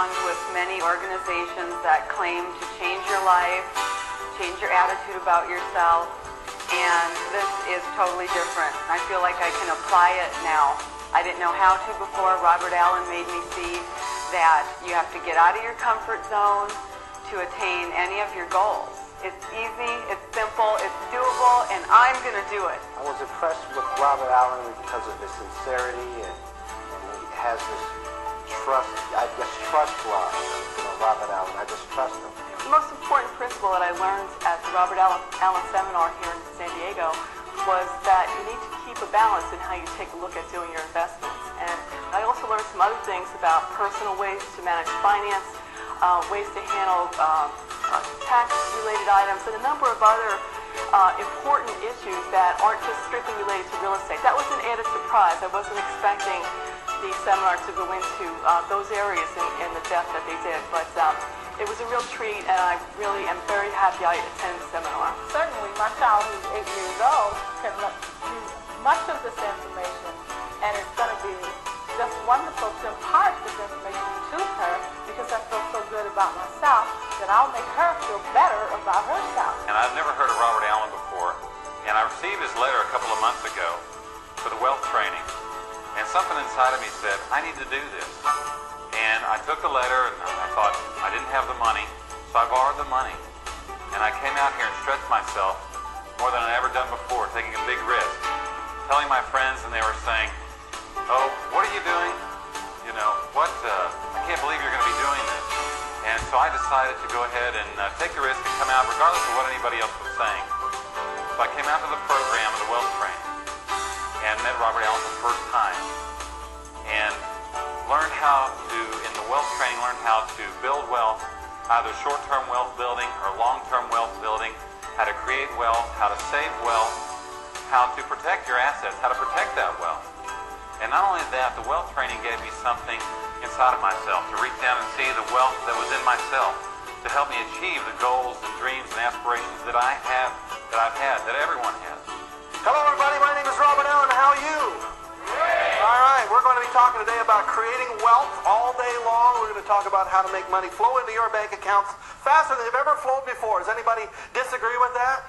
belonged with many organizations that claim to change your life, change your attitude about yourself, and this is totally different. I feel like I can apply it now. I didn't know how to before. Robert Allen made me see that you have to get out of your comfort zone to attain any of your goals. It's easy, it's simple, it's doable, and I'm going to do it. I was impressed with Robert Allen because of his sincerity, and he has this trust. I just trust Robert Allen. I just trust him. The most important principle that I learned at the Robert Allen seminar here in San Diego was that you need to keep a balance in how you take a look at doing your investments. And I also learned some other things about personal ways to manage finance, ways to handle tax-related items, and a number of other important issues that aren't just strictly related to real estate. That was an added surprise. I wasn't expecting the seminar to go into those areas in the depth that they did, but it was a real treat, and I really am very happy I attended the seminar. Certainly, my child, who's 8 years old, can use much of this information, and it's going to be just wonderful to impart this information to her, because I feel so good about myself that I'll make her feel better about herself. And I've never heard of Robert Allen before, and I received his letter a couple of months ago for the wealth training, and something inside of me said, I need to do this. And I took the letter, and I thought I didn't have the money, so I borrowed the money. And I came out here and stretched myself more than I'd ever done before, taking a big risk. Telling my friends, and they were saying, oh, what are you doing? You know, I can't believe you're going to be doing this. And so I decided to go ahead and take the risk and come out regardless of what anybody else was saying. So I came out to the program of the wealth training and met Robert Allen for the first time. And learned how to, in the wealth training, learned how to build wealth, either short-term wealth building or long-term wealth building, how to create wealth, how to save wealth, how to protect your assets, how to protect that wealth. And not only that, the wealth training gave me something inside of myself to reach down and see the wealth that was in myself, to help me achieve the goals and dreams and aspirations that I have, that I've had, that everyone has. Hello everybody, my name is Robert Allen. How are you? All right, we're going to be talking today about creating wealth all day long. We're going to talk about how to make money flow into your bank accounts faster than they've ever flowed before. Does anybody disagree with that?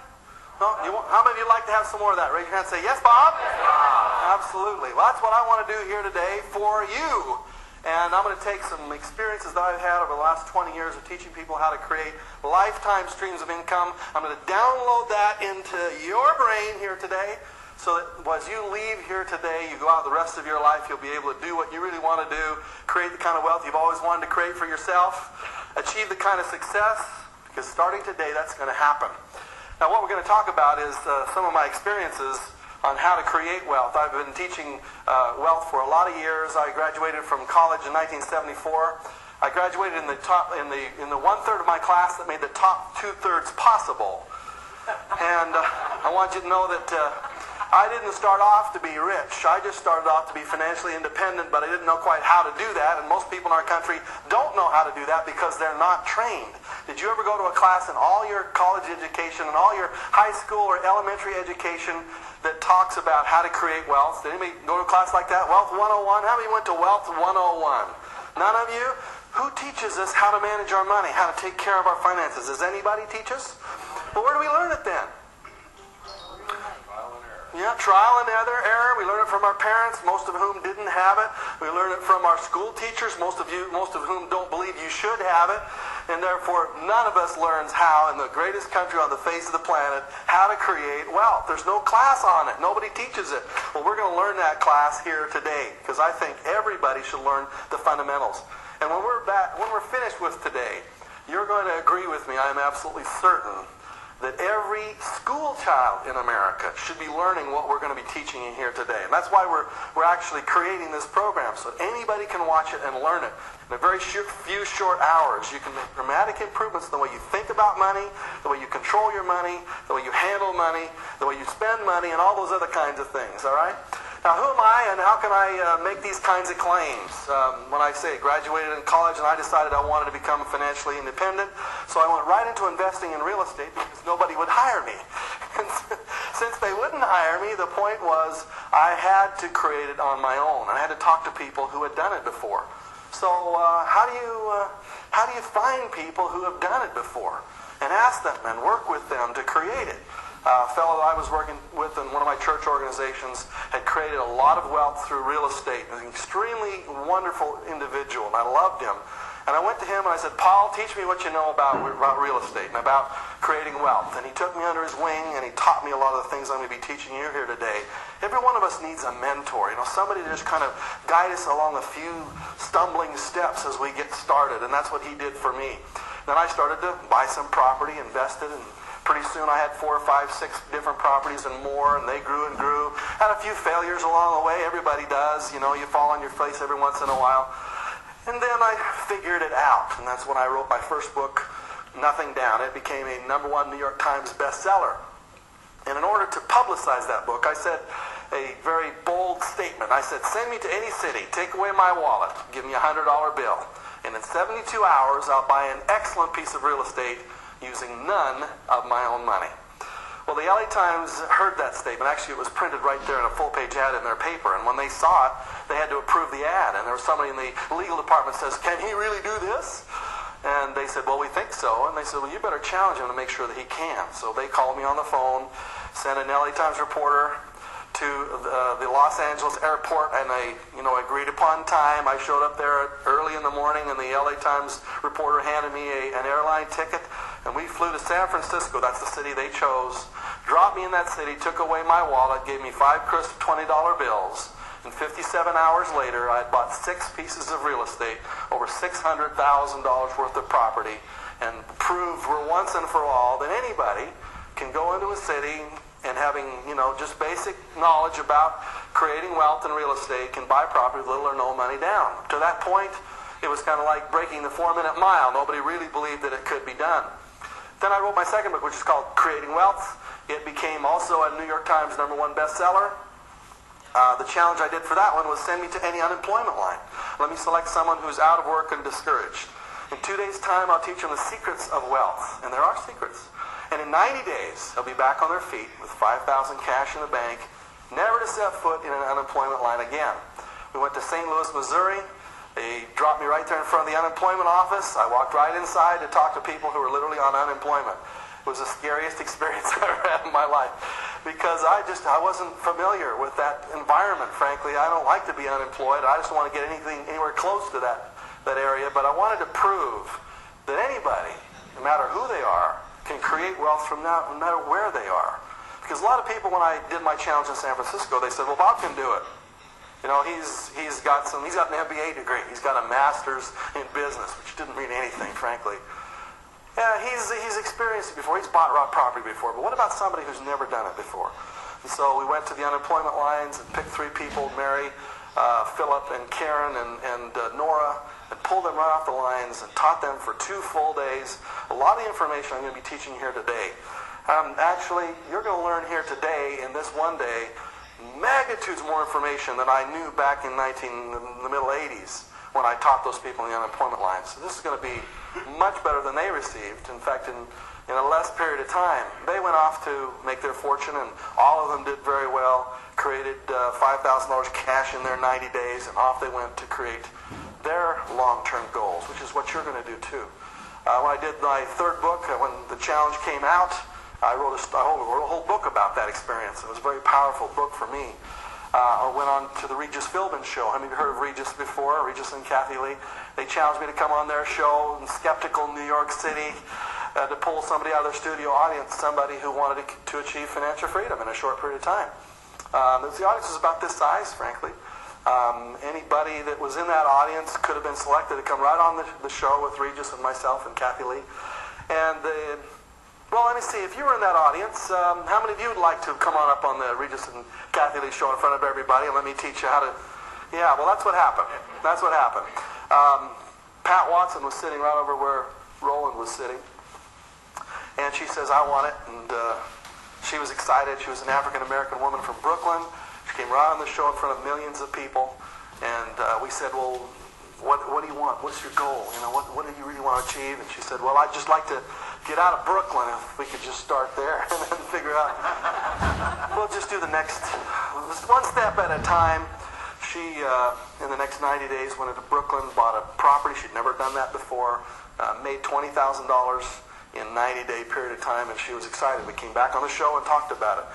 No? How many of you like to have some more of that? Raise your hand and say, yes, Bob? Yes, Bob. Absolutely. Well, that's what I want to do here today for you. And I'm going to take some experiences that I've had over the last 20 years of teaching people how to create lifetime streams of income. I'm going to download that into your brain here today, so that as you leave here today, you go out the rest of your life, you'll be able to do what you really want to do, create the kind of wealth you've always wanted to create for yourself, achieve the kind of success, because starting today, that's going to happen. Now, what we're going to talk about is some of my experiences on how to create wealth. I've been teaching wealth for a lot of years. I graduated from college in 1974. I graduated in the 1/3 of my class that made the top 2/3 possible. And I want you to know that I didn't start off to be rich. I just started off to be financially independent, but I didn't know quite how to do that. And most people in our country don't know how to do that because they're not trained. Did you ever go to a class in all your college education and all your high school or elementary education that talks about how to create wealth? Did anybody go to a class like that? Wealth 101? How many went to Wealth 101? None of you? Who teaches us how to manage our money, how to take care of our finances? Does anybody teach us? Well, where do we learn it then? Yeah, trial and error. We learn it from our parents, most of whom didn't have it. We learn it from our school teachers, most of whom don't believe you should have it. And therefore, none of us learns how, in the greatest country on the face of the planet, how to create wealth. There's no class on it. Nobody teaches it. Well, we're going to learn that class here today, because I think everybody should learn the fundamentals. And when we're finished with today, you're going to agree with me, I am absolutely certain, that every school child in America should be learning what we're going to be teaching in here today. And that's why we're actually creating this program, so anybody can watch it and learn it. In a very few short hours, you can make dramatic improvements in the way you think about money, the way you control your money, the way you handle money, the way you spend money, and all those other kinds of things, all right? Now, who am I and how can I make these kinds of claims? When I say graduated in college and I decided I wanted to become financially independent, so I went right into investing in real estate because nobody would hire me. And since they wouldn't hire me, the point was I had to create it on my own. And I had to talk to people who had done it before. So how do you find people who have done it before and ask them and work with them to create it? A fellow that I was working with in one of my church organizations had created a lot of wealth through real estate. An extremely wonderful individual, and I loved him. And I went to him and I said, Paul, teach me what you know about real estate and about creating wealth. And he took me under his wing and he taught me a lot of the things I'm going to be teaching you here today. Every one of us needs a mentor, somebody to just kind of guide us along a few stumbling steps as we get started. And that's what he did for me. Then I started to buy some property, invested, and pretty soon I had 4, 5, 6 different properties and more, and they grew and grew. Had a few failures along the way. Everybody does. You fall on your face every once in a while. And then I figured it out, and that's when I wrote my first book, Nothing Down. It became a #1 New York Times bestseller. And in order to publicize that book, I said a very bold statement. I said, send me to any city, take away my wallet, give me a $100 bill, and in 72 hours I'll buy an excellent piece of real estate using none of my own money. Well, the LA Times heard that statement. Actually, it was printed right there in a full-page ad in their paper. And when they saw it, they had to approve the ad. And there was somebody in the legal department says, can he really do this? And they said, well, we think so. And they said, well, you better challenge him to make sure that he can. So they called me on the phone, sent an LA Times reporter to the Los Angeles airport, and they, agreed upon time. I showed up there early in the morning, and the LA Times reporter handed me an airline ticket, and we flew to San Francisco. That's the city they chose. Dropped me in that city, took away my wallet, gave me 5 crisp $20 bills, and 57 hours later, I had bought 6 pieces of real estate, over $600,000 worth of property, and proved for once and for all that anybody can go into a city and having, just basic knowledge about creating wealth in real estate can buy property with little or no money down. To that point, it was kind of like breaking the 4-minute mile. Nobody really believed that it could be done. Then I wrote my second book, which is called Creating Wealth. It became also a New York Times #1 bestseller. The challenge I did for that one was send me to any unemployment line. Let me select someone who's out of work and discouraged. In 2 days' time, I'll teach them the secrets of wealth. And there are secrets. And in 90 days, they'll be back on their feet with $5,000 cash in the bank, never to set foot in an unemployment line again. We went to St. Louis, Missouri. They dropped me right there in front of the unemployment office. I walked right inside to talk to people who were literally on unemployment. It was the scariest experience I ever had in my life because I wasn't familiar with that environment, frankly. I don't like to be unemployed. I just don't want to get anywhere close to that area. But I wanted to prove that anybody, no matter who they are, can create wealth from no matter where they are. Because a lot of people, when I did my challenge in San Francisco, they said, well, Bob can do it. He's got an MBA degree. He's got a master's in business, which didn't mean anything, frankly. Yeah, he's experienced it before. He's bought raw property before. But what about somebody who's never done it before? And so we went to the unemployment lines and picked 3 people, Mary, Philip, and Karen, and Nora, and pulled them right off the lines and taught them for 2 full days. A lot of information I'm going to be teaching here today. Actually, you're going to learn here today, in this one day, magnitudes more information than I knew back in the middle 80s when I taught those people in the unemployment lines. So this is going to be much better than they received. In fact, in a less period of time, they went off to make their fortune, and all of them did very well, created $5,000 cash in their 90 days, and off they went to create their long-term goals, which is what you're going to do too. When I did my 3rd book, when the challenge came out, I wrote a whole book about that experience. It was a very powerful book for me. I went on to the Regis Philbin show. How many of you heard of Regis before? Regis and Kathy Lee. They challenged me to come on their show in skeptical New York City to pull somebody out of their studio audience, somebody who wanted to achieve financial freedom in a short period of time. The audience was about this size, frankly. Anybody that was in that audience could have been selected to come right on the show with Regis and myself and Kathy Lee. And well, let me see. If you were in that audience, how many of you would like to come on up on the Regis and Kathy Lee show in front of everybody and let me teach you how to... Yeah, well, that's what happened. That's what happened. Pat Watson was sitting right over where Roland was sitting. And she says, I want it. And she was excited. She was an African-American woman from Brooklyn. She came right on the show in front of millions of people. And we said, well, what do you want? What's your goal? What do you really want to achieve? And she said, well, I'd just like to get out of Brooklyn if we could just start there and then figure out. We'll just do the next, one step at a time. She, in the next 90 days, went into Brooklyn, bought a property. She'd never done that before, made $20,000 in a 90-day period of time, and she was excited. We came back on the show and talked about it.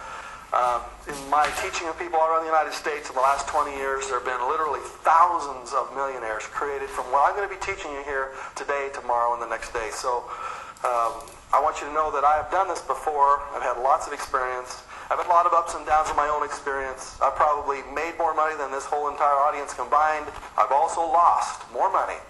In my teaching of people all around the United States in the last 20 years, there have been literally thousands of millionaires created from what I'm going to be teaching you here today, tomorrow, and the next day. So I want you to know that I have done this before. I've had lots of experience. I've had a lot of ups and downs in my own experience. I've probably made more money than this whole entire audience combined. I've also lost more money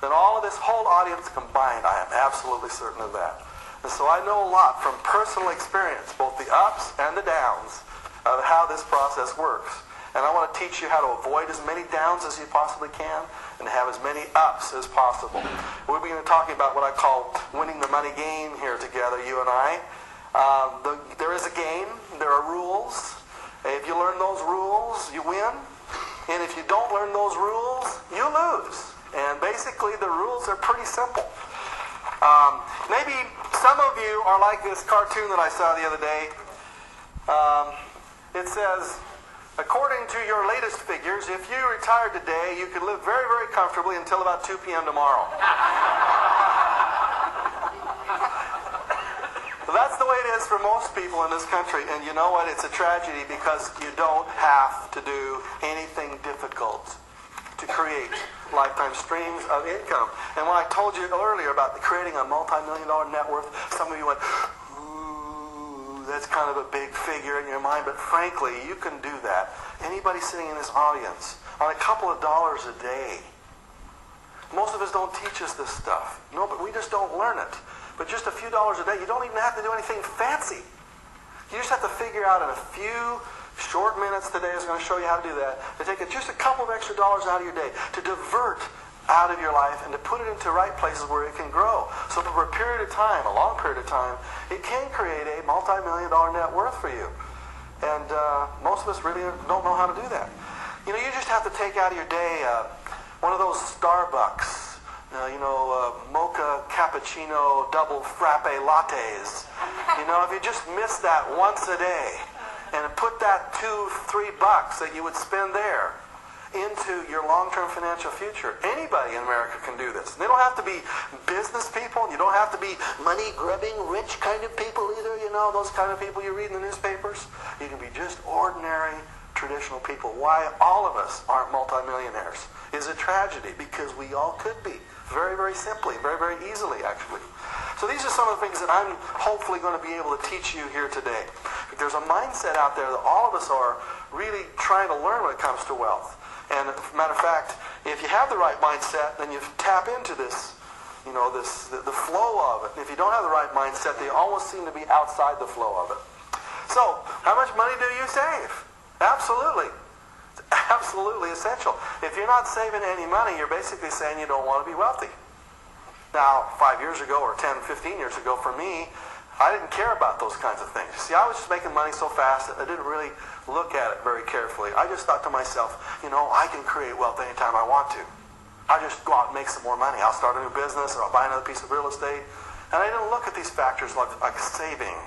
than all of this whole audience combined. I am absolutely certain of that. And so I know a lot from personal experience, both the ups and the downs of how this process works. And I want to teach you how to avoid as many downs as you possibly can and have as many ups as possible. We're going to be talking about what I call winning the money game here together, you and I. There is a game. There are rules. If you learn those rules, you win. And if you don't learn those rules, you lose. And basically, the rules are pretty simple. Maybe some of you are like this cartoon that I saw the other day. It says, according to your latest figures, if you retired today, you could live very, very comfortably until about 2 p.m. tomorrow. That's the way it is for most people in this country. And you know what? It's a tragedy because you don't have to do anything difficult to create lifetime streams of income. And when I told you earlier about creating a multi-million-dollar net worth, some of you went, ooh, that's kind of a big figure in your mind. But frankly, you can do that. Anybody sitting in this audience, on a couple of dollars a day. Most of us don't teach us this stuff. No, but we just don't learn it. But just a few dollars a day, you don't even have to do anything fancy. You just have to figure out in a few short minutes today is going to show you how to do that, to take just a couple of extra dollars out of your day, to divert out of your life and to put it into right places where it can grow. So for a period of time, a long period of time, it can create a multi-million-dollar net worth for you. And most of us really don't know how to do that. You know, you just have to take out of your day one of those Starbucks, mocha cappuccino double frappe lattes. You know, if you just miss that once a day and put that $2-3 that you would spend there into your long-term financial future. Anybody in America can do this. They don't have to be business people. You don't have to be money-grubbing, rich kind of people either, you know, those kind of people you read in the newspapers. You can be just ordinary, traditional people. Why all of us aren't multimillionaires is a tragedy, because we all could be. Very, very simply, very, very easily, actually. So these are some of the things that I'm hopefully going to be able to teach you here today. There's a mindset out there that all of us are really trying to learn when it comes to wealth. And as a matter of fact, if you have the right mindset, then you tap into this, you know, the flow of it. And if you don't have the right mindset, they almost seem to be outside the flow of it. So, how much money do you save? Absolutely. It's absolutely essential. If you're not saving any money, you're basically saying you don't want to be wealthy. Now, 5 years ago or 10, 15 years ago, for me, I didn't care about those kinds of things. See, I was just making money so fast that I didn't really look at it very carefully. I just thought to myself, you know, I can create wealth anytime I want to. I just go out and make some more money. I'll start a new business, or I'll buy another piece of real estate. And I didn't look at these factors like saving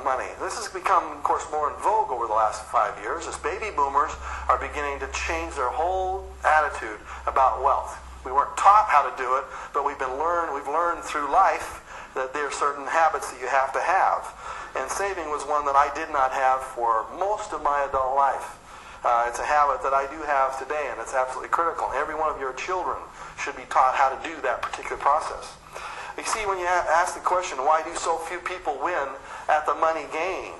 money. This has become, of course, more in vogue over the last 5 years as baby boomers are beginning to change their whole attitude about wealth. We weren't taught how to do it, but we've learned through life that there are certain habits that you have to have. And saving was one that I did not have for most of my adult life. It's a habit that I do have today, and it's absolutely critical. Every one of your children should be taught how to do that particular process. You see, when you ask the question, why do so few people win at the money game?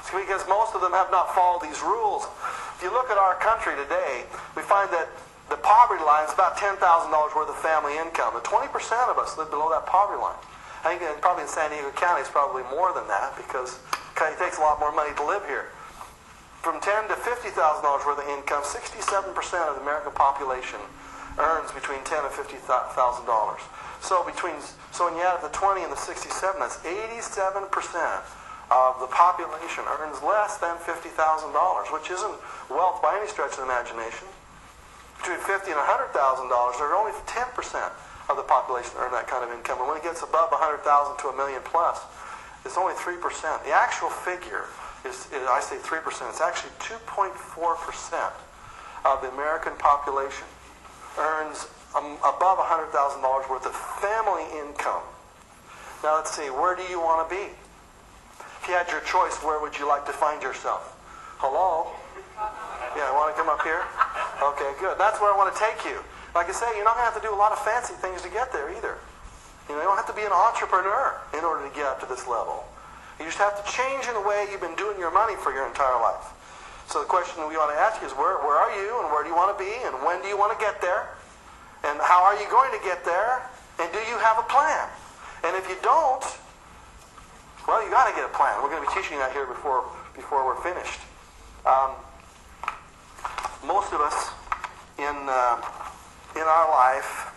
It's because most of them have not followed these rules. If you look at our country today, we find that the poverty line is about $10,000 worth of family income. And 20% of us live below that poverty line. I think probably in San Diego County it's probably more than that, because it takes a lot more money to live here. From $10,000 to $50,000 worth of income, 67% of the American population earns between $10,000 and $50,000. So when you add up the 20 and the 67, that's 87% of the population earns less than $50,000, which isn't wealth by any stretch of the imagination. Between $50,000 and $100,000, there are only 10% of the population earn that kind of income. And when it gets above $100,000 to $1 million plus, it's only 3%. The actual figure I say 3%. It's actually 2.4% of the American population earns above $100,000 worth of family income. Now let's see, where do you want to be? If you had your choice, where would you like to find yourself? Hello? Yeah, want to come up here? Okay, good. That's where I want to take you. Like I say, you're not going to have to do a lot of fancy things to get there either. You don't have to be an entrepreneur in order to get up to this level. You just have to change in the way you've been doing your money for your entire life. So the question that we want to ask you is, where are you, and where do you want to be, and when do you want to get there? And how are you going to get there? And do you have a plan? And if you don't, well, you got to get a plan. We're going to be teaching that here before we're finished. Most of us in our life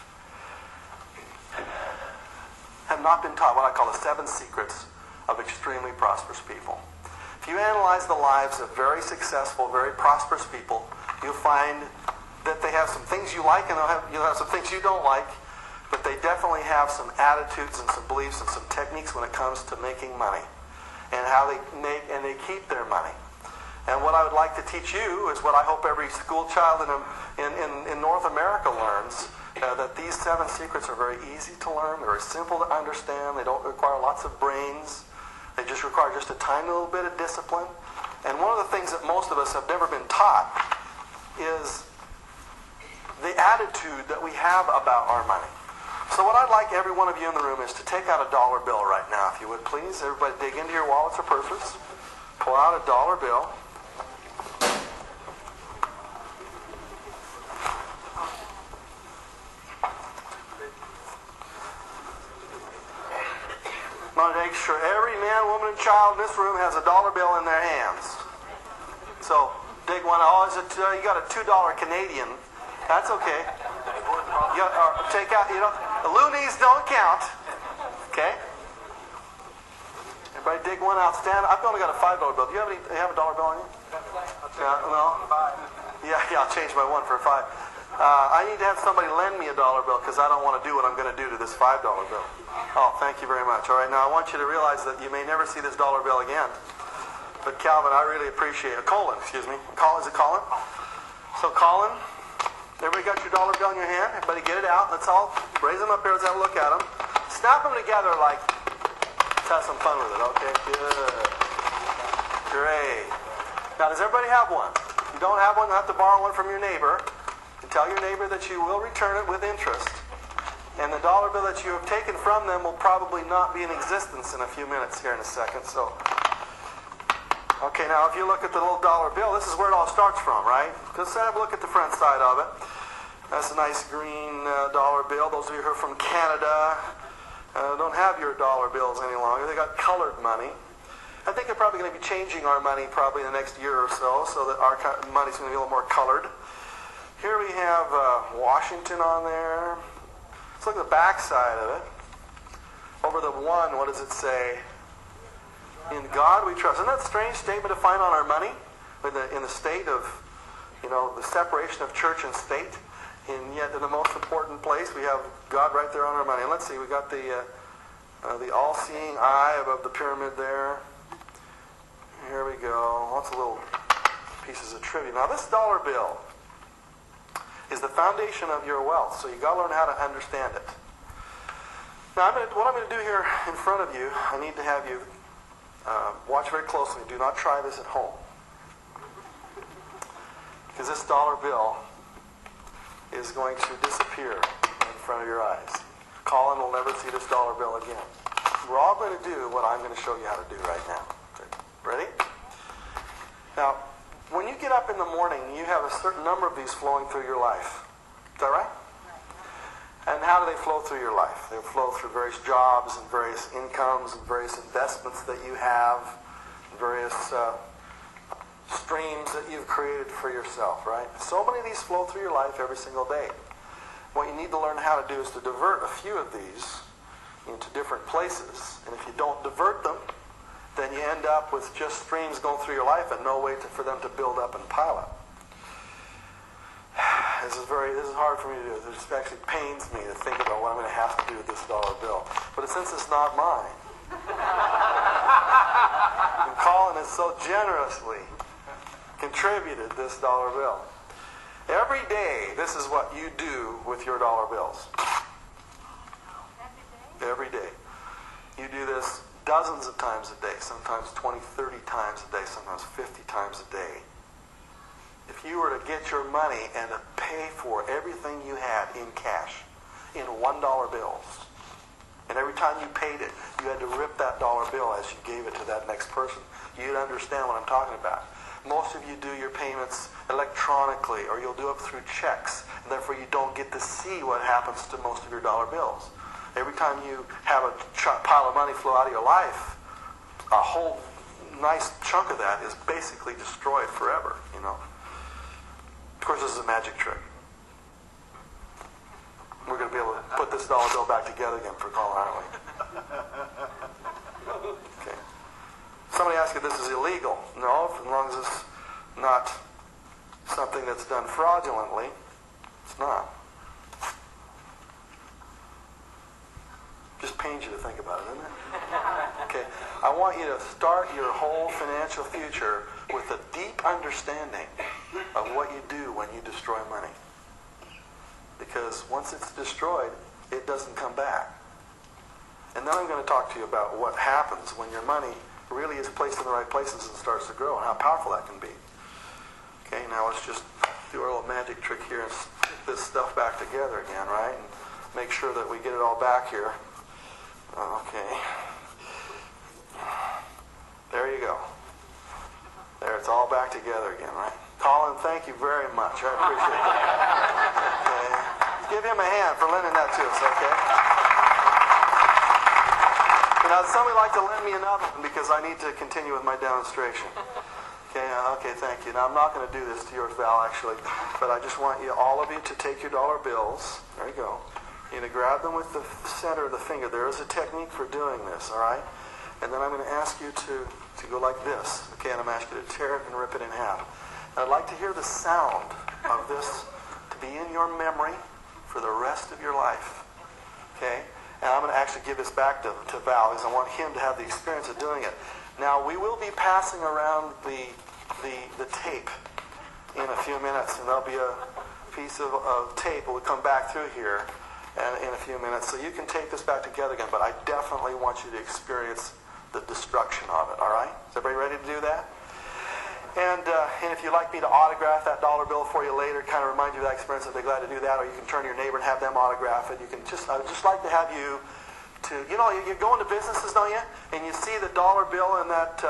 have not been taught what I call the 7 secrets of extremely prosperous people. If you analyze the lives of very successful, very prosperous people, you'll find that they have some things you like and you'll have some things you don't like, but they definitely have some attitudes and some beliefs and some techniques when it comes to making money and how they make and they keep their money. And what I would like to teach you is what I hope every school child in North America learns, that these 7 secrets are very easy to learn, they're very simple to understand, they don't require lots of brains, they just require just a tiny little bit of discipline. And one of the things that most of us have never been taught is the attitude that we have about our money. So what I'd like every one of you in the room is to take out a dollar bill right now, if you would please. Everybody dig into your wallets or purses. Pull out a dollar bill. I'm going to make sure every man, woman, and child in this room has a dollar bill in their hands. So dig one. Oh, you got a $2 Canadian. That's okay. You take out, the loonies don't count. Okay? Everybody dig one out. Stand. I've only got a $5 bill. Do you have a dollar bill on you? No? Yeah, I'll change my one for a 5. I need to have somebody lend me a dollar bill because I don't want to do what I'm going to do to this $5 bill. Oh, thank you very much. All right, now I want you to realize that you may never see this dollar bill again. But Calvin, I really appreciate it. Colin, excuse me. Is it Colin? So Colin, everybody got your dollar bill in your hand? Everybody get it out. Let's all raise them up here. Let's have a look at them. Snap them together like, let's have some fun with it. Okay, good. Great. Now, does everybody have one? If you don't have one, you'll have to borrow one from your neighbor. And tell your neighbor that you will return it with interest. And the dollar bill that you have taken from them will probably not be in existence in a few minutes here in a second. So, okay, now if you look at the little dollar bill, this is where it all starts from, right? Just have a look at the front side of it. That's a nice green dollar bill. Those of you who are from Canada don't have your dollar bills any longer. They got colored money. I think they're probably going to be changing our money probably in the next year or so that our money's going to be a little more colored. Here we have Washington on there. Let's look at the back side of it. Over the 1, what does it say? In God we trust. Isn't that a strange statement to find on our money? In the state of, the separation of church and state. And yet in the most important place, we have God right there on our money. And let's see, we got the all-seeing eye above the pyramid there. Here we go. Lots of little pieces of trivia. Now this dollar bill is the foundation of your wealth, so you got to learn how to understand it. Now what I'm going to do here in front of you, I need to have you watch very closely. Do not try this at home. Because this dollar bill is going to disappear in front of your eyes. Colin will never see this dollar bill again. We're all going to do what I'm going to show you how to do right now. Ready? Now, when you get up in the morning, you have a certain number of these flowing through your life. Is that right? And how do they flow through your life? They flow through various jobs and various incomes and various investments that you have, various streams that you've created for yourself, right? So many of these flow through your life every single day. What you need to learn how to do is to divert a few of these into different places. And if you don't divert them, then you end up with just streams going through your life and no way for them to build up and pile up. This is hard for me to do. It just actually pains me to think about what I'm going to have to do with this dollar bill. But since it's not mine, and Colin is so generously contributed this dollar bill. Every day, this is what you do with your dollar bills. Every day. You do this dozens of times a day, sometimes 20, 30 times a day, sometimes 50 times a day. If you were to get your money and to pay for everything you had in cash, in $1 bills, and every time you paid it, you had to rip that dollar bill as you gave it to that next person, you'd understand what I'm talking about. Most of you do your payments electronically, or you'll do it through checks, and therefore you don't get to see what happens to most of your dollar bills. Every time you have a pile of money flow out of your life, a whole nice chunk of that is basically destroyed forever, you know. Of course, this is a magic trick. We're going to be able to put this dollar bill back together again for Colin, aren't we? Okay. Somebody asked if this is illegal. No, as long as it's not something that's done fraudulently, it's not. Just pains you to think about it, doesn't it? Okay. I want you to start your whole financial future with a deep understanding of what you do when you destroy money. Because once it's destroyed, it doesn't come back. And then I'm going to talk to you about what happens when your money really is placed in the right places and starts to grow, and how powerful that can be. Okay, now let's just do our little magic trick here and stick this stuff back together again, right? And make sure that we get it all back here. Okay. There you go. There, it's all back together again, right? Colin, thank you very much. I appreciate it. Okay. Give him a hand for lending that to us, okay? Now, somebody like to lend me another one because I need to continue with my demonstration. Okay, thank you. Now, I'm not going to do this to yours, Val, actually, but I just want you, all of you, to take your dollar bills. There you go. You're going to grab them with the center of the finger. There is a technique for doing this, all right? And then I'm going to ask you to go like this, okay? And I'm going to ask you to tear it and rip it in half. And I'd like to hear the sound of this to be in your memory for the rest of your life, okay? And I'm going to actually give this back to Val because I want him to have the experience of doing it. Now, we will be passing around the tape in a few minutes, and there'll be a piece of tape that will come back through here in a few minutes. So you can take this back together again, but I definitely want you to experience the destruction of it, all right? Is everybody ready to do that? And if you'd like me to autograph that dollar bill for you later, kind of remind you of that experience, I'd be glad to do that. Or you can turn to your neighbor and have them autograph it. I would just like to have you to, you know, you go into businesses, don't you? And you see the dollar bill in that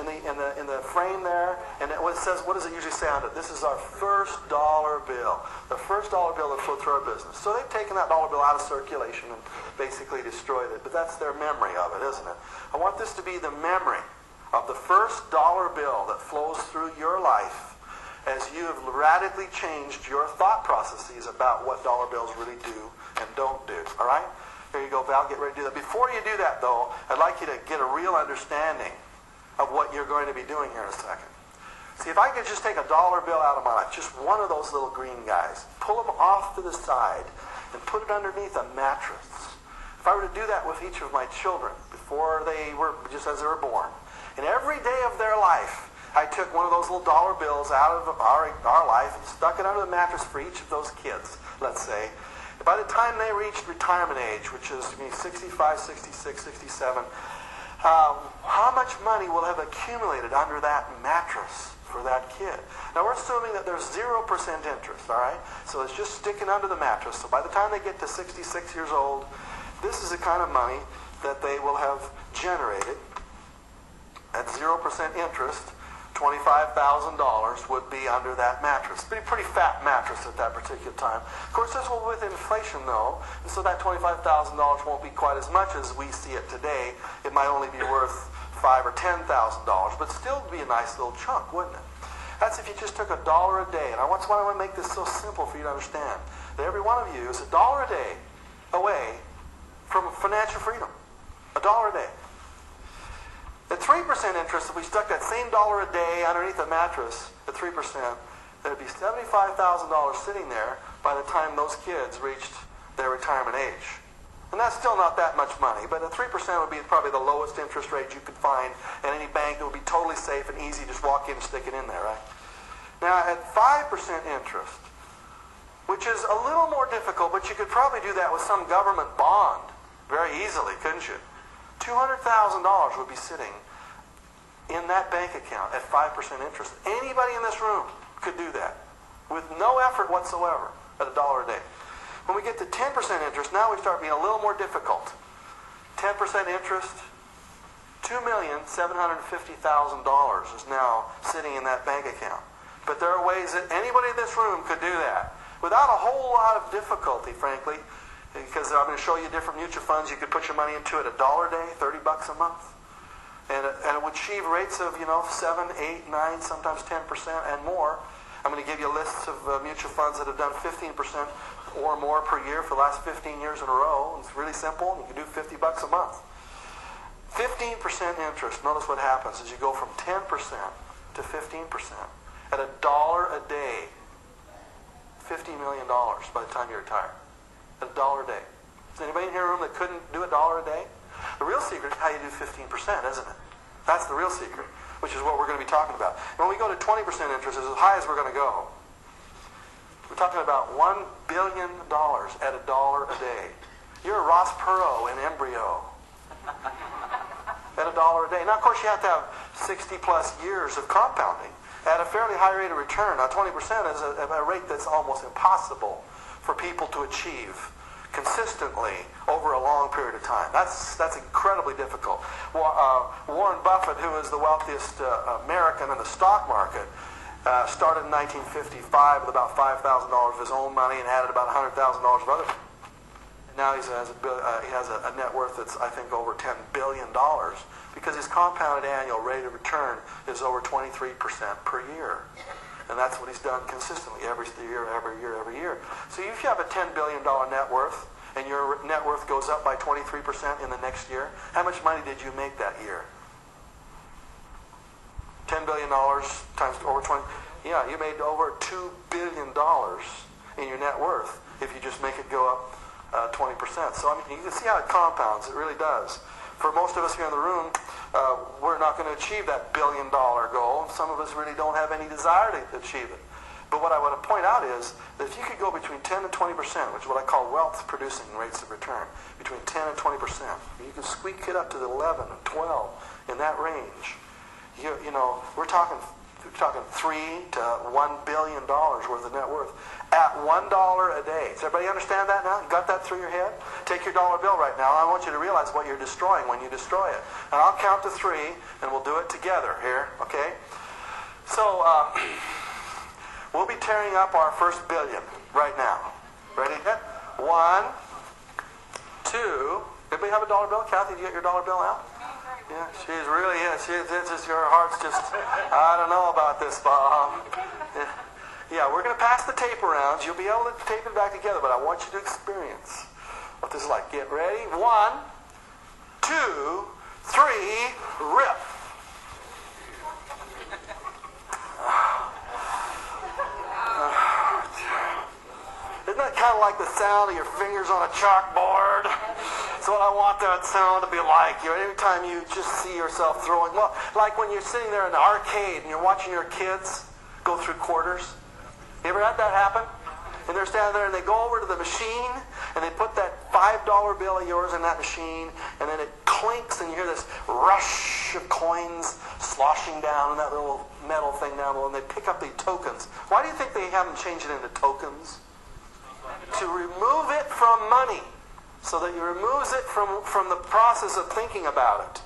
in the frame there, and it says, what does it usually say on it? This is our first dollar bill, the first dollar bill that flowed through our business. So they've taken that dollar bill out of circulation and basically destroyed it. But that's their memory of it, isn't it? I want this to be the memory of the first dollar bill that flows through your life as you have radically changed your thought processes about what dollar bills really do and don't do. All right? Here you go, Val. Get ready to do that. Before you do that, though, I'd like you to get a real understanding of what you're going to be doing here in a second. See, if I could just take a dollar bill out of my life, just one of those little green guys, pull them off to the side and put it underneath a mattress. If I were to do that with each of my children before they were, just as they were born, and every day of their life, I took one of those little dollar bills out of our life and stuck it under the mattress for each of those kids, let's say. And by the time they reached retirement age, which is 65, 66, 67, how much money will have accumulated under that mattress for that kid? Now, we're assuming that there's 0% interest, all right? So it's just sticking under the mattress. So by the time they get to 66 years old, this is the kind of money that they will have generated. At 0% interest, $25,000 would be under that mattress. Pretty fat mattress at that particular time. Of course, this will with inflation, though, and so that $25,000 won't be quite as much as we see it today. It might only be worth $5,000 or $10,000, but still be a nice little chunk, wouldn't it? That's if you just took $1 a day. And that's why I want to make this so simple for you to understand. That every one of you is $1 a day away from financial freedom. $1 a day. At 3% interest, if we stuck that same dollar a day underneath a mattress at 3%, there'd be $75,000 sitting there by the time those kids reached their retirement age. And that's still not that much money, but a 3% would be probably the lowest interest rate you could find at any bank. It would be totally safe and easy. Just walk in and stick it in there, right? Now, at 5% interest, which is a little more difficult, but you could probably do that with some government bond very easily, couldn't you? $200,000 would be sitting in that bank account at 5% interest. Anybody in this room could do that with no effort whatsoever at $1 a day. When we get to 10% interest, now we start being a little more difficult. 10% interest, $2,750,000 is now sitting in that bank account. But there are ways that anybody in this room could do that without a whole lot of difficulty, frankly, because I'm going to show you different mutual funds you could put your money into at $1 a day, $30 a month. And it would achieve rates of, 7, 8, 9, sometimes 10% and more. I'm going to give you lists of mutual funds that have done 15% or more per year for the last 15 years in a row. It's really simple. You can do $50 a month. 15% interest. Notice what happens as you go from 10% to 15%. At $1 a day, $50 million by the time you retire. At $1 a day. Is anybody in here in the room that couldn't do $1 a day? The real secret is how you do 15%, isn't it? That's the real secret, which is what we're going to be talking about. When we go to 20% interest, it's as high as we're going to go. We're talking about $1 billion at $1 a day. You're a Ross Perot in embryo at $1 a day. Now, of course, you have to have 60 plus years of compounding at a fairly high rate of return. Now, 20% is a rate that's almost impossible for people to achieve consistently over a long period of time. That's incredibly difficult. Warren Buffett, who is the wealthiest American in the stock market, started in 1955 with about $5,000 of his own money and added about $100,000 of other. Now he has a net worth that's, I think, over $10 billion because his compounded annual rate of return is over 23% per year. And that's what he's done consistently every year. So if you have a $10 billion net worth and your net worth goes up by 23% in the next year, how much money did you make that year? $10 billion times over 20. Yeah, you made over $2 billion in your net worth if you just make it go up 20%. So I mean, you can see how it compounds. It really does. For most of us here in the room, we're not going to achieve that $1 billion goal. Some of us really don't have any desire to achieve it. But what I want to point out is that if you could go between 10 and 20%, which is what I call wealth-producing rates of return, between 10 and 20%, you can squeak it up to the 11 and 12 in that range. We're talking $3 to $1 billion worth of net worth at $1 a day. Does everybody understand that now? You got that through your head? Take your dollar bill right now. I want you to realize what you're destroying when you destroy it. And I'll count to 3, and we'll do it together here, okay? So, we'll be tearing up our first billion right now. Ready? 1, 2. Everybody have a dollar bill? Kathy, do you get your dollar bill out? Yeah, she's really, it's just, your heart's just, I don't know about this, Bob. Yeah, we're going to pass the tape around. You'll be able to tape it back together, but I want you to experience what this is like. Get ready. 1, 2, 3, rip. Isn't that kind of like the sound of your fingers on a chalkboard? That's what I want that sound to be like. Every time you just see yourself throwing, well, like when you're sitting there in the arcade and you're watching your kids go through quarters. You ever had that happen? And they're standing there and they go over to the machine and they put that $5 bill of yours in that machine and then it clinks and you hear this rush of coins sloshing down in that little metal thing down below and they pick up the tokens. Why do you think they haven't changed it into tokens? To remove it from money. So that it removes it from the process of thinking about it.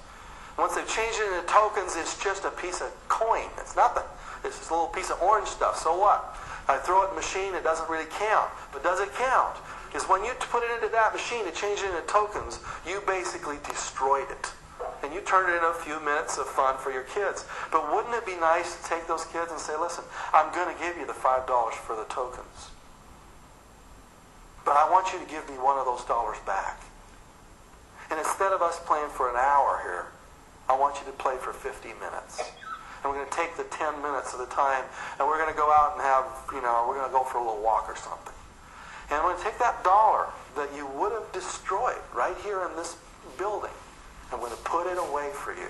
Once they've changed it into tokens, it's just a piece of coin. It's nothing. It's just a little piece of orange stuff. So what? I throw it in the machine, it doesn't really count. But does it count? Because when you put it into that machine to change it into tokens, you basically destroyed it. And you turned it into a few minutes of fun for your kids. But wouldn't it be nice to take those kids and say, listen, I'm going to give you the $5 for the tokens. But I want you to give me one of those dollars back. And instead of us playing for an hour here, I want you to play for 50 minutes. And we're going to take the 10 minutes of the time, and we're going to go out and have, we're going to go for a little walk or something. And I'm going to take that dollar that you would have destroyed right here in this building. I'm going to put it away for you.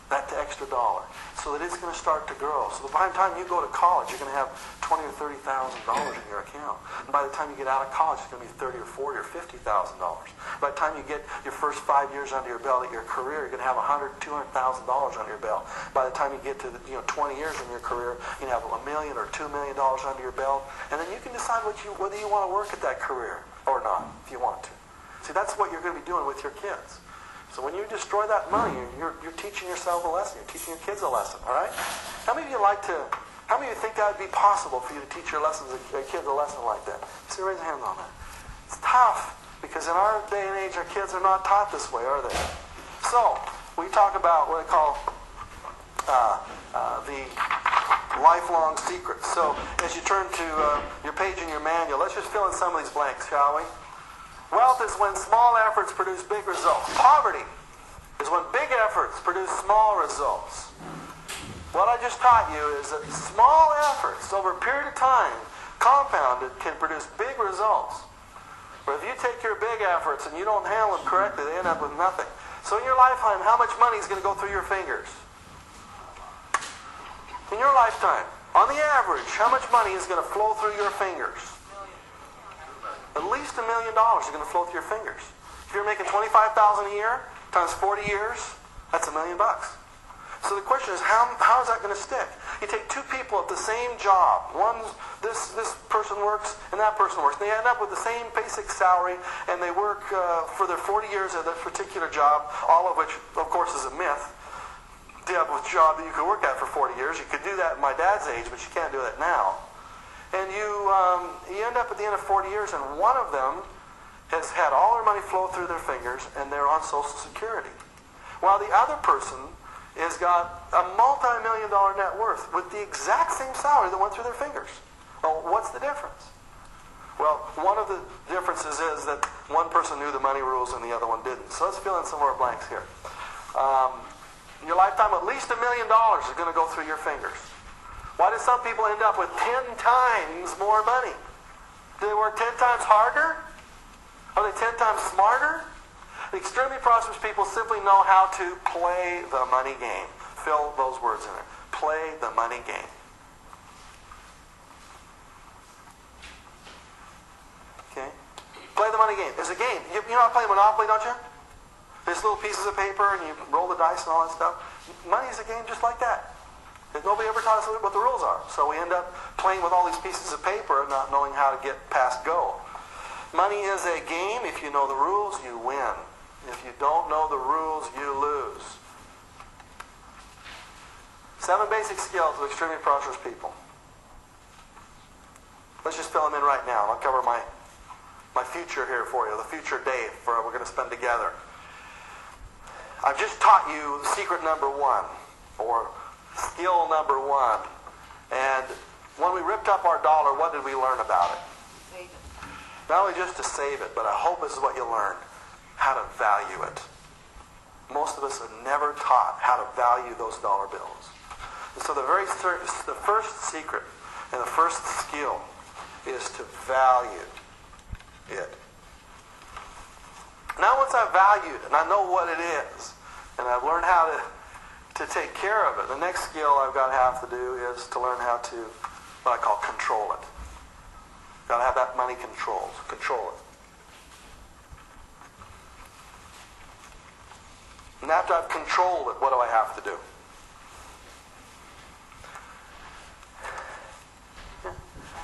That extra dollar. So that it's going to start to grow. So by the time you go to college, you're going to have $20,000 or $30,000 in your account. And by the time you get out of college, it's going to be $30,000 or $40,000 or $50,000. By the time you get your first 5 years under your belt at your career, you're going to have $100,000, $200,000 under your belt. By the time you get to 20 years in your career, you have $1 million or $2 million under your belt. And then you can decide whether you want to work at that career or not, if you want to. See, that's what you're going to be doing with your kids. So when you destroy that money, you're teaching yourself a lesson. You're teaching your kids a lesson, all right? How many of you think that would be possible for you to teach your kids a lesson like that? See, raise a hand on that. It's tough, because in our day and age, our kids are not taught this way, are they? So, we talk about what I call the lifelong secrets. So, as you turn to your page in your manual, let's just fill in some of these blanks, shall we? Wealth is when small efforts produce big results. Poverty is when big efforts produce small results. What I just taught you is that small efforts over a period of time, compounded, can produce big results. But if you take your big efforts and you don't handle them correctly, they end up with nothing. So in your lifetime, how much money is going to go through your fingers? In your lifetime, on the average, how much money is going to flow through your fingers? At least $1 million is going to flow through your fingers. If you're making $25,000 a year times 40 years, that's $1 million. So the question is, how is that going to stick? You take two people at the same job. This person works and that person works. They end up with the same basic salary, and they work for their 40 years at that particular job, all of which, of course, is a myth. To have a job that you could work at for 40 years. You could do that at my dad's age, but you can't do that now. And you end up at the end of 40 years, and one of them has had all their money flow through their fingers, and they're on Social Security. While the other person has got a multi-million-dollar net worth with the exact same salary that went through their fingers. Well, what's the difference? Well, one of the differences is that one person knew the money rules and the other one didn't. So let's fill in some more blanks here. In your lifetime, at least $1 million is going to go through your fingers. Why do some people end up with 10 times more money? Do they work 10 times harder? Are they 10 times smarter? The extremely prosperous people simply know how to play the money game. Fill those words in there. Play the money game. Okay? Play the money game. There's a game. You know how to play Monopoly, don't you? There's little pieces of paper and you roll the dice and all that stuff. Money is a game just like that. Nobody ever taught us what the rules are. So we end up playing with all these pieces of paper and not knowing how to get past go. Money is a game. If you know the rules, you win. If you don't know the rules, you lose. 7 basic skills of extremely prosperous people. Let's just fill them in right now. I'll cover my future here for you, the future day we're going to spend together. I've just taught you secret number 1, or skill number 1. And when we ripped up our dollar, what did we learn about it? Save it. Not only just to save it, but I hope this is what you learned. How to value it. Most of us are never taught how to value those dollar bills. And so the first secret and the first skill is to value it. Now once I've valued it and I know what it is, and I've learned how to take care of it, the next skill I've got to have to do is to learn how to, what I call, control it. Got to have that money controlled. Control it. And after I've controlled it, what do I have to do?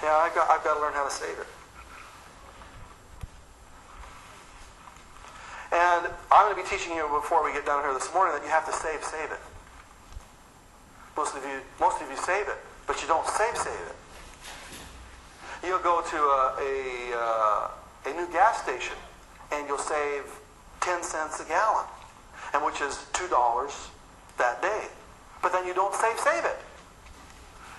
Yeah, I've got to learn how to save it. And I'm going to be teaching you before we get down here this morning that you have to save it. Most of you save it, but you don't save it. You'll go to a new gas station and you'll save 10 cents a gallon, and which is $2 that day. But then you don't save it.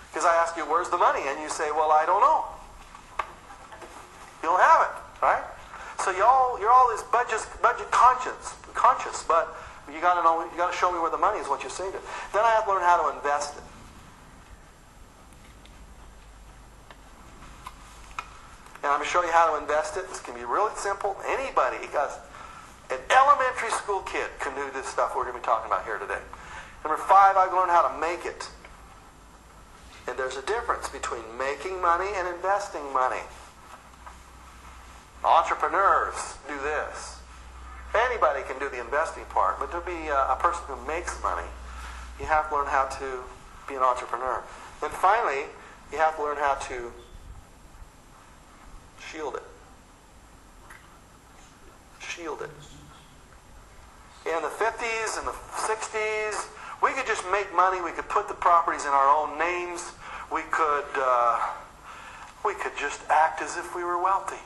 Because I ask you, where's the money? And you say, well, I don't know. You don't have it, right? So you're all this budget conscious, but you got to know, you got to show me where the money is once you save it. Then I have to learn how to invest it. And I'm going to show you how to invest it. This can be really simple. Anybody, guys, an elementary school kid can do this stuff we're going to be talking about here today. Number 5, I've learned how to make it. And there's a difference between making money and investing money. Entrepreneurs do this. Anybody can do the investing part, but to be a person who makes money, you have to learn how to be an entrepreneur. Then finally, you have to learn how to shield it. Shield it. In the 50s and the 60s, we could just make money. We could put the properties in our own names. We could just act as if we were wealthy.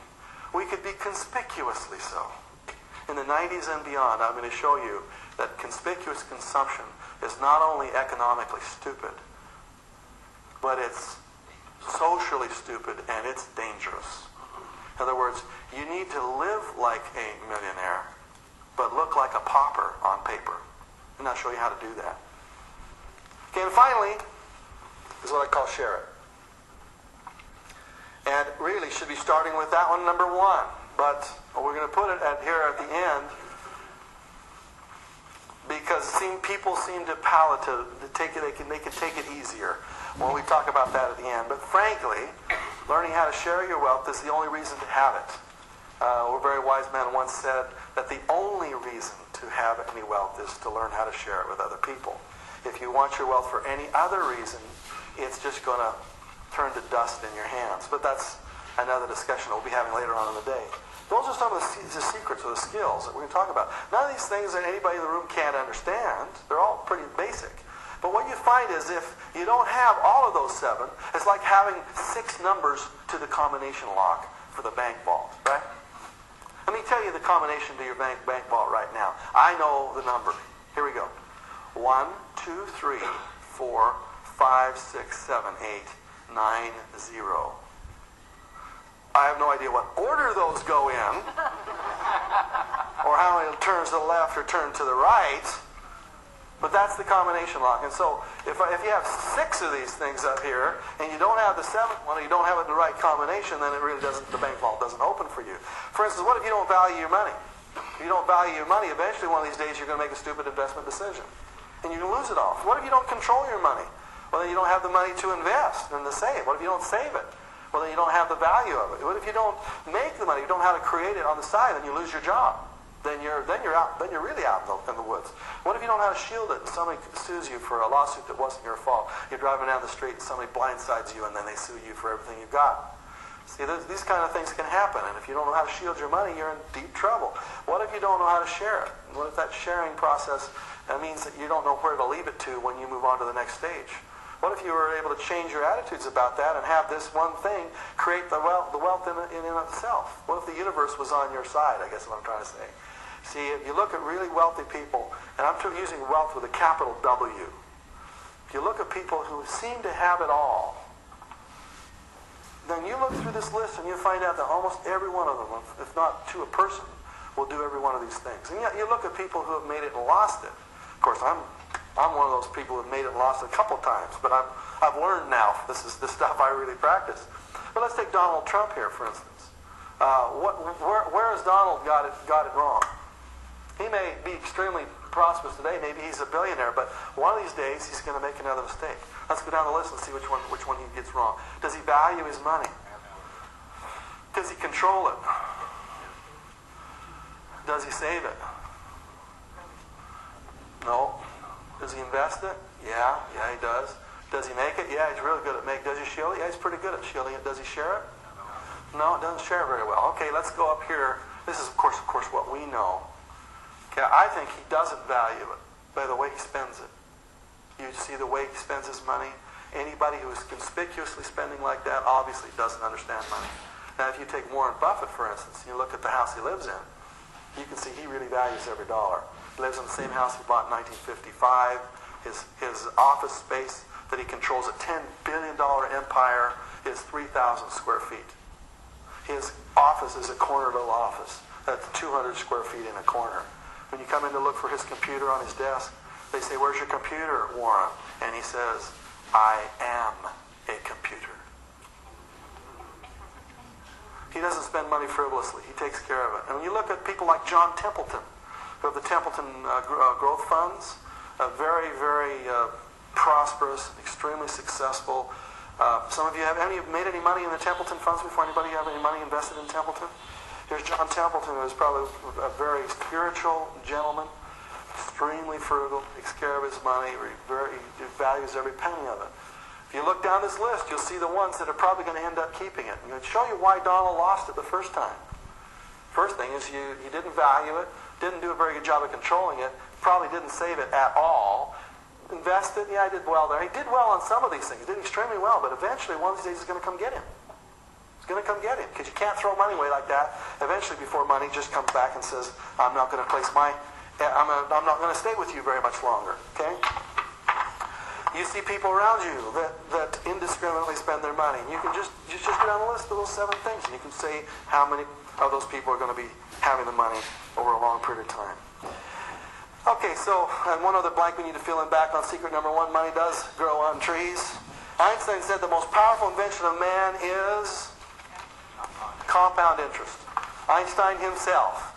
We could be conspicuously so. In the 90s and beyond, I'm going to show you that conspicuous consumption is not only economically stupid, but it's socially stupid and it's dangerous. In other words, you need to live like a millionaire, but look like a pauper on paper. And I'll show you how to do that. Okay, and finally, is what I call share it. And really should be starting with that one, number 1. But we're going to put it here at the end because people seem to take it. They can take it easier when we talk about that at the end. But frankly, learning how to share your wealth is the only reason to have it. A very wise man once said that the only reason to have any wealth is to learn how to share it with other people. If you want your wealth for any other reason, it's just going to turn to dust in your hands. But that's another discussion we'll be having later on in the day. Those are some of the secrets or the skills that we're going to talk about. None of these things that anybody in the room can't understand. They're all pretty basic. But what you find is if you don't have all of those 7, it's like having 6 numbers to the combination lock for the bank vault, right? Let me tell you the combination to your bank vault right now. I know the number. Here we go. 1, 2, 3, 4, 5, 6, 7, 8, 9, 0. I have no idea what order those go in, or how many turns to the left or turn to the right, but that's the combination lock. And so if you have 6 of these things up here, and you don't have the 7th one, or you don't have it in the right combination, then it really doesn't, the bank vault doesn't open for you. For instance, what if you don't value your money? If you don't value your money, eventually one of these days you're going to make a stupid investment decision, and you can lose it all. What if you don't control your money? Well, then you don't have the money to invest and to save. What if you don't save it? Well, then you don't have the value of it. What if you don't make the money? You don't know how to create it on the side, and you lose your job. Then you're out. Then you're really out in the woods. What if you don't know how to shield it, and somebody sues you for a lawsuit that wasn't your fault? You're driving down the street, and somebody blindsides you, and then they sue you for everything you've got. See, these kind of things can happen, and if you don't know how to shield your money, you're in deep trouble. What if you don't know how to share it? What if that sharing process means that you don't know where to leave it to when you move on to the next stage? What if you were able to change your attitudes about that and have this one thing create the wealth in itself? What if the universe was on your side, I guess is what I'm trying to say. See, if you look at really wealthy people, and I'm using wealth with a capital W, if you look at people who seem to have it all, then you look through this list and you find out that almost every one of them, if not to a person, will do every one of these things. And yet you look at people who have made it and lost it. Of course, I'm one of those people who have made it and lost it a couple times, but I've learned now. This is the stuff I really practice. But let's take Donald Trump here, for instance. Where has Donald got it wrong? He may be extremely prosperous today. Maybe he's a billionaire, but one of these days he's going to make another mistake. Let's go down the list and see which one he gets wrong. Does he value his money? Does he control it? Does he save it? No. Does he invest it? Yeah, he does. Does he make it? Yeah, he's really good at making it. Does he shield it? Yeah, he's pretty good at shielding it. Does he share it? No, it doesn't share it very well. Okay, let's go up here. This is, of course, what we know. Okay, I think he doesn't value it by the way he spends it. You see the way he spends his money? Anybody who is conspicuously spending like that obviously doesn't understand money. Now, if you take Warren Buffett, for instance, and you look at the house he lives in, you can see he really values every dollar. He lives in the same house he bought in 1955. His office space that he controls, a $10 billion empire, is 3,000 square feet. His office is a corner little office. That's 200 square feet in a corner. When you come in to look for his computer on his desk, they say, "Where's your computer, Warren?" And he says, "I am a computer." He doesn't spend money frivolously. He takes care of it. And when you look at people like John Templeton, who have the Templeton Growth Funds, very, very prosperous, extremely successful. Some of you have made any money in the Templeton Funds before? Anybody have any money invested in Templeton? Here's John Templeton, who is probably a very spiritual gentleman, extremely frugal, takes care of his money, he values every penny of it. If you look down this list, you'll see the ones that are probably going to end up keeping it. I'm going to show you why Donald lost it the first time. First thing is he didn't value it, didn't do a very good job of controlling it, probably didn't save it at all. Invested, yeah, he did well there. He did well on some of these things. He did extremely well, but eventually one of these days he's going to come get him. He's going to come get him, because you can't throw money away like that. Eventually, before money just comes back and says, I'm not going to I'm not going to stay with you very much longer, okay? You see people around you that indiscriminately spend their money. And you can just go down the list of those 7 things, and you can say how many of those people are going to be having the money over a long period of time. Okay, so and one other blank we need to fill in back on secret number 1, money does grow on trees. Einstein said the most powerful invention of man is compound interest. Einstein himself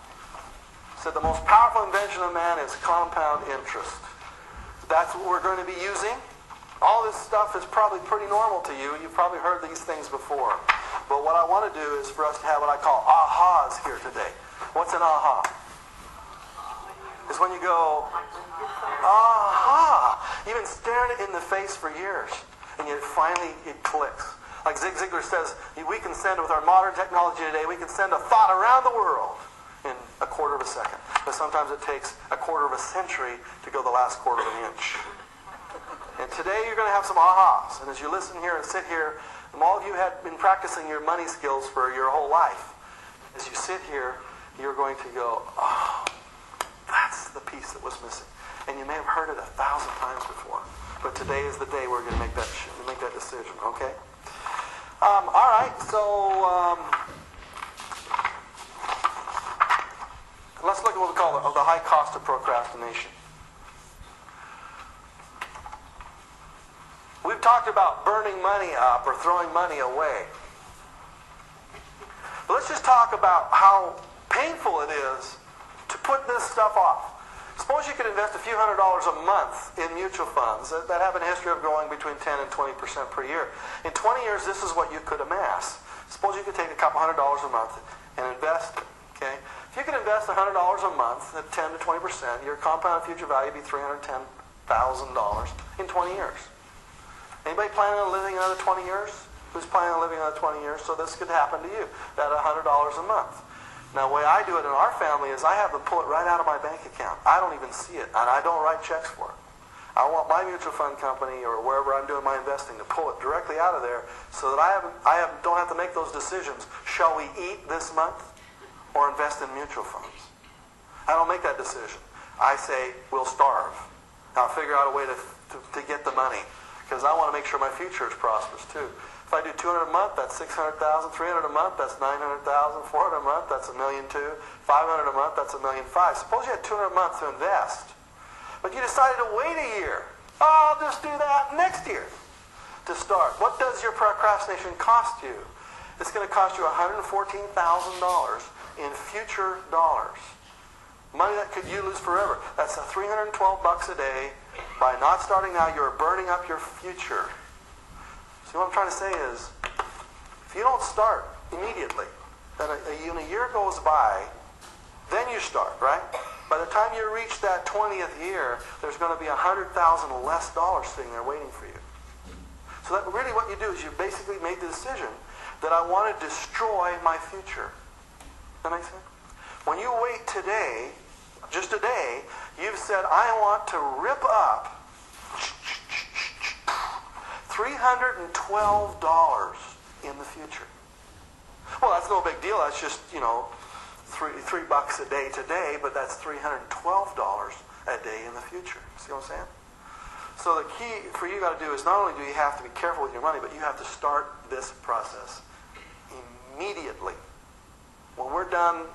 said the most powerful invention of man is compound interest. That's what we're going to be using. All this stuff is probably pretty normal to you. You've probably heard these things before. But what I want to do is for us to have what I call ahas here today. What's an aha? It's when you go, aha! You've been staring it in the face for years, and yet finally it clicks. Like Zig Ziglar says, we can send, with our modern technology today, we can send a thought around the world in a quarter of a second. But sometimes it takes a quarter of a century to go the last quarter of an inch. And today you're going to have some ahas. And as you listen here and sit here, all of you have been practicing your money skills for your whole life. As you sit here, you're going to go, oh, that's the piece that was missing. And you may have heard it 1,000 times before. But today is the day we're going to make that decision, okay? All right, so let's look at what we call the high cost of procrastination. We've talked about burning money up or throwing money away. But let's just talk about how painful it is to put this stuff off. Suppose you could invest a few $100s a month in mutual funds that have a history of growing between 10 and 20% per year. In 20 years, this is what you could amass. Suppose you could take a couple $100s a month and invest it, okay? If you could invest $100 a month at 10 to 20%, your compound future value would be $310,000 in 20 years. Anybody planning on living another 20 years? Who's planning on living another 20 years? So this could happen to you, that $100 a month. Now, the way I do it in our family is I have them pull it right out of my bank account. I don't even see it, and I don't write checks for it. I want my mutual fund company or wherever I'm doing my investing to pull it directly out of there so that I don't have to make those decisions. Shall we eat this month or invest in mutual funds? I don't make that decision. I say, we'll starve. I'll figure out a way to get the money because I want to make sure my future is prosperous too. If I do 200 a month, that's 600,000. 300 a month, that's 900,000. 400 a month, that's $1.2 million. 500 a month, that's $1.5 million. Suppose you had 200 a month to invest, but you decided to wait a year. Oh, I'll just do that next year to start. What does your procrastination cost you? It's going to cost you $114,000 in future dollars. Money that could you lose forever. That's $312 a day. By not starting now, you're burning up your future. See, what I'm trying to say is, if you don't start immediately, then a year goes by, then you start, right? By the time you reach that 20th year, there's going to be $100,000 less sitting there waiting for you. So that really what you do is you basically made the decision that I want to destroy my future. Does that make sense? When you wait today, just today, you've said, I want to rip up $312 in the future. Well, that's no big deal. That's just, $3 a day today, but that's $312 a day in the future. See what I'm saying? So the key for you got to do is not only do you have to be careful with your money, but you have to start this process immediately. When we're done,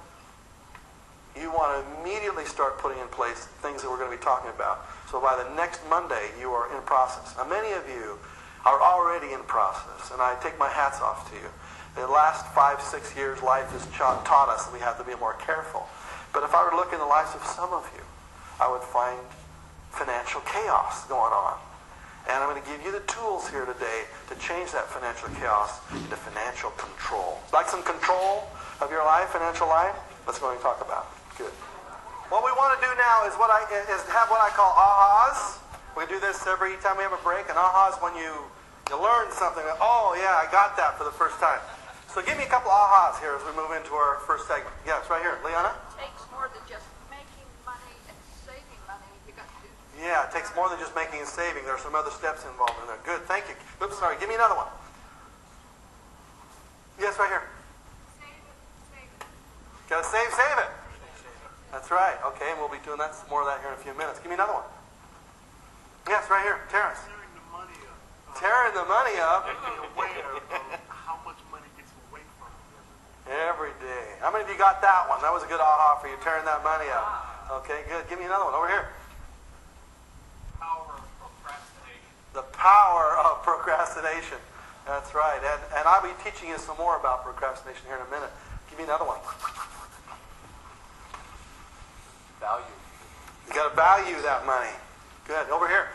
you want to immediately start putting in place things that we're going to be talking about. So by the next Monday, you are in process. Now, many of you are already in process, and I take my hats off to you. The last 5-6 years, life has taught us that we have to be more careful. But if I were to look in the lives of some of you, I would find financial chaos going on. And I'm going to give you the tools here today to change that financial chaos into financial control. Like some control of your life, financial life? That's what we're going to talk about. Good. What we want to do now is have what I call ahas. We do this every time we have a break. And aha is when you learn something. Oh, yeah, I got that for the first time. So give me a couple ahas here as we move into our first segment. Yes, right here. Liana? It takes more than just making money and saving money. You got to do. Yeah, it takes more than just making and saving. There are some other steps involved in there. Good, thank you. Oops, sorry. Give me another one. Yes, right here. Save it. Got to save it. That's right. Okay, and we'll be doing more of that here in a few minutes. Give me another one. Yes, right here. Terrence. Tearing the money up. Tearing the money up. Being aware of how much money gets away from you. Every day. How many of you got that one? That was a good aha for you, tearing that money up. Okay, good. Give me another one over here. Power of procrastination. The power of procrastination. That's right. And I'll be teaching you some more about procrastination here in a minute. Give me another one. Value. You got to value that money. Good. Over here.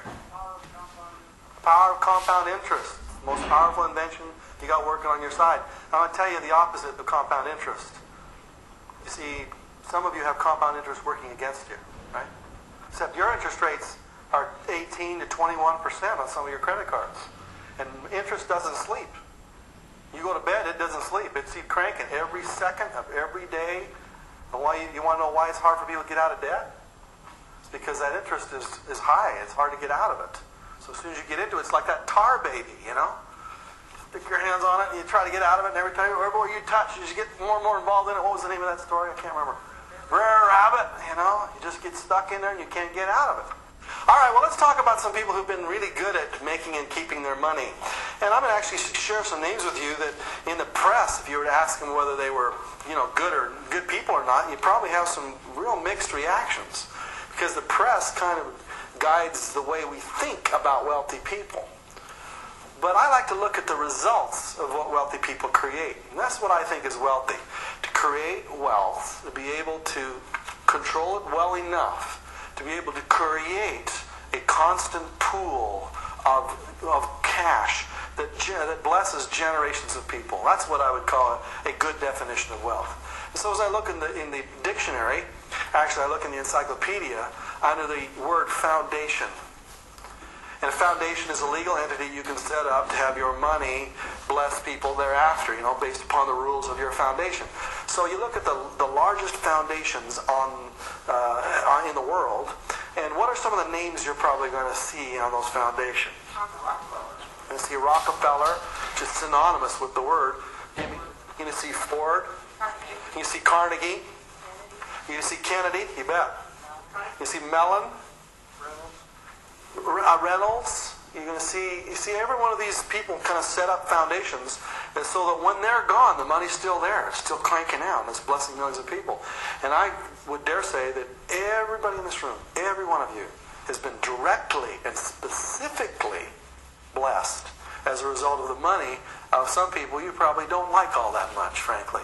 Power of compound interest. Most powerful invention you got working on your side. I'm going to tell you the opposite of compound interest. You see, some of you have compound interest working against you, right? Except your interest rates are 18 to 21% on some of your credit cards. And interest doesn't sleep. You go to bed, it doesn't sleep. It's cranking every second of every day. And why you want to know why it's hard for people to get out of debt? It's because that interest is high. It's hard to get out of it. So as soon as you get into it, it's like that tar baby, you know? Stick your hands on it and you try to get out of it, and every time, everywhere you touch, you just get more and more involved in it. What was the name of that story? I can't remember. Rare rabbit, you know? You just get stuck in there and you can't get out of it. All right, well, let's talk about some people who've been really good at making and keeping their money. And I'm going to actually share some names with you that in the press, if you were to ask them whether they were, good people or not, you'd probably have some real mixed reactions. Because the press kind of guides the way we think about wealthy people. But I like to look at the results of what wealthy people create. And that's what I think is wealthy. To create wealth, to be able to control it well enough, to be able to create a constant pool of cash that blesses generations of people. That's what I would call a good definition of wealth. And so as I look in the dictionary, actually I look in the encyclopedia under the word foundation. And a foundation is a legal entity you can set up to have your money bless people thereafter, based upon the rules of your foundation. So you look at the largest foundations in the world, and what are some of the names you're probably going to see on those foundations? You're going to see Rockefeller, which is synonymous with the word. You're going to see Ford. You see Carnegie. You see Kennedy, you bet. You see Mellon. Reynolds. You're going to see every one of these people kind of set up foundations, and so that when they're gone, the money's still there. It's still cranking out, and it's blessing millions of people. And I would dare say that everybody in this room, every one of you, has been directly and specifically blessed as a result of the money of some people you probably don't like all that much, frankly.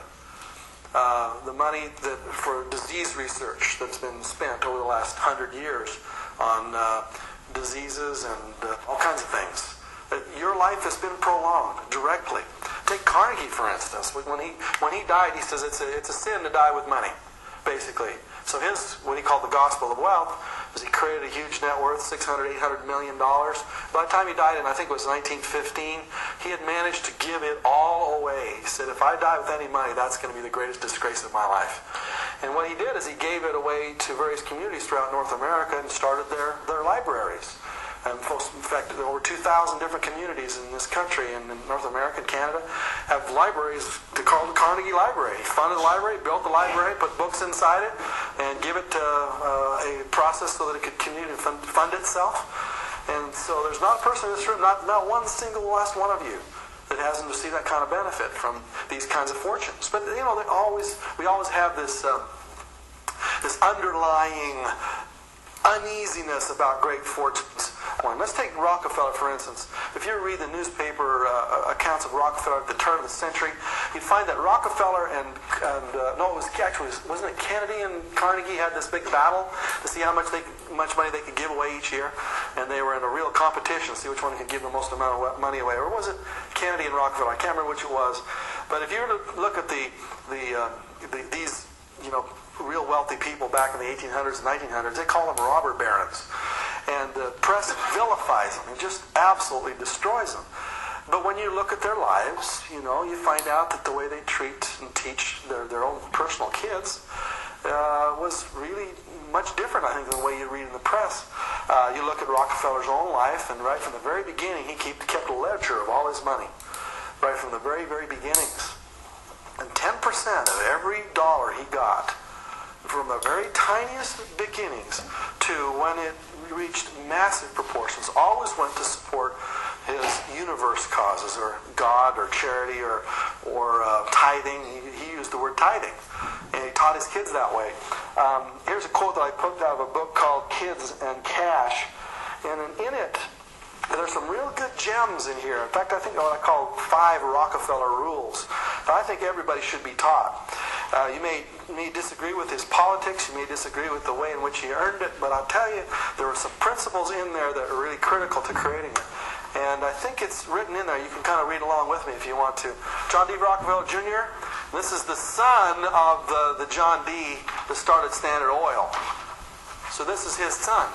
The money for disease research that's been spent over the last 100 years on diseases and all kinds of things. Your life has been prolonged directly. Take Carnegie, for instance. When he died, he says it's a sin to die with money, basically. So what he called the gospel of wealth was he created a huge net worth, $600, $800 million. By the time he died in, I think it was 1915, he had managed to give it all away. He said, if I die with any money, that's going to be the greatest disgrace of my life. And what he did is he gave it away to various communities throughout North America and started their libraries. And in fact, over 2,000 different communities in this country and in North America and Canada have libraries called the Carnegie Library. He funded the library, built the library, put books inside it, and give it a process so that it could continue to fund itself. And so there's not a person in this room, not one single last one of you, that hasn't received that kind of benefit from these kinds of fortunes. But we always have this underlying uneasiness about great fortunes. Let's take Rockefeller, for instance. If you read the newspaper accounts of Rockefeller at the turn of the century, you'd find that Rockefeller and no, it was actually, wasn't it Kennedy and Carnegie had this big battle to see how much money they could give away each year, and they were in a real competition to see which one could give the most amount of money away. Or was it Kennedy and Rockefeller? I can't remember which it was. But if you were to look at these, you know, real wealthy people back in the 1800s and 1900s, they call them robber barons. And the press vilifies them and just absolutely destroys them. But when you look at their lives, you know, you find out that the way they treat and teach their own personal kids was really much different, I think, than the way you read in the press. You look at Rockefeller's own life, and right from the very beginning, he kept a ledger of all his money, right from the very, very beginnings. And 10% of every dollar he got, from the very tiniest beginnings to when it reached massive proportions, always went to support his universe causes, or God, or charity, or tithing. He used the word tithing, and he taught his kids that way. Here's a quote that I put out of a book called Kids and Cash, and in it, there's some real good gems in here. In fact, I think what I call 5 Rockefeller rules that I think everybody should be taught. You may disagree with his politics, you may disagree with the way in which he earned it, but I'll tell you, there were some principles in there that are really critical to creating it. And I think it's written in there. You can kind of read along with me if you want to. John D. Rockefeller Jr., this is the son of the John D. that started Standard Oil. So this is his son,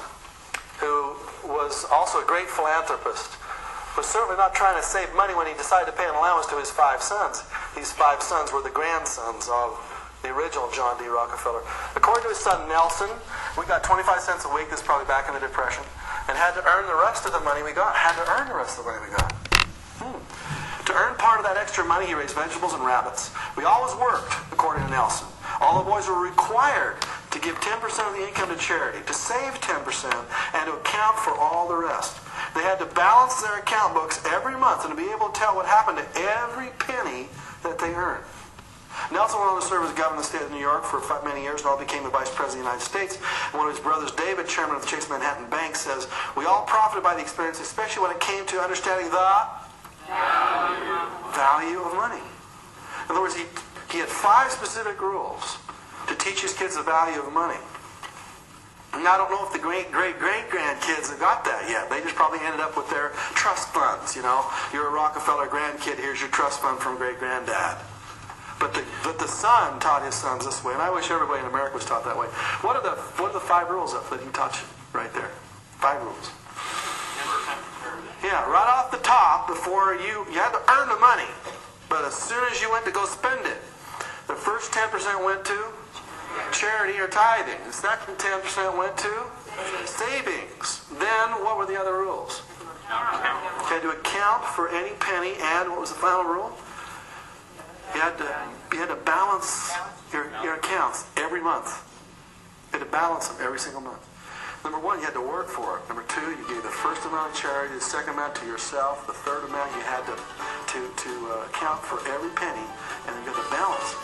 who was also a great philanthropist, was certainly not trying to save money when he decided to pay an allowance to his 5 sons. These 5 sons were the grandsons of the original John D. Rockefeller. According to his son Nelson, we got 25 cents a week. This is probably back in the Depression. And had to earn the rest of the money we got. To earn part of that extra money, he raised vegetables and rabbits. We always worked, according to Nelson. All the boys were required to give 10% of the income to charity, to save 10%, and to account for all the rest. They had to balance their account books every month and to be able to tell what happened to every penny that they earned. Nelson went on to serve as governor of the state of New York for many years, and all became the vice president of the United States. One of his brothers, David, chairman of the Chase Manhattan Bank, says, "We all profited by the experience, especially when it came to understanding the value of money." In other words, he had 5 specific rules to teach his kids the value of money. And I don't know if the great-great-great-grandkids have got that yet. They just probably ended up with their trust funds, you know. You're a Rockefeller grandkid, here's your trust fund from great-granddad. But the son taught his sons this way, and I wish everybody in America was taught that way. What are the 5 rules that he taught you right there? 5 rules. Yeah, right off the top, before you had to earn the money, but as soon as you went to go spend it, the first 10% went to charity or tithing. The second 10% went to savings. Then what were the other rules? You had to account for any penny, and what was the final rule? You had to balance your accounts every month. You had to balance them every single month. Number 1, you had to work for it. Number 2, you gave the first amount to charity, the second amount to yourself, the third amount you had to account for every penny, and you had to balance.